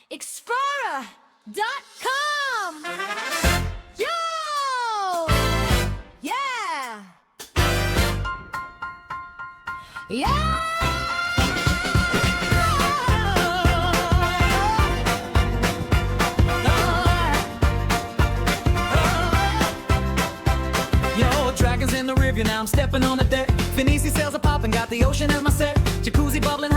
Explorer.com. Yo! Yeah! Yeah! Yo, dragons in the river, now I'm stepping on the deck. Phinisi sails are popping, got the ocean as my set. Jacuzzi bubbling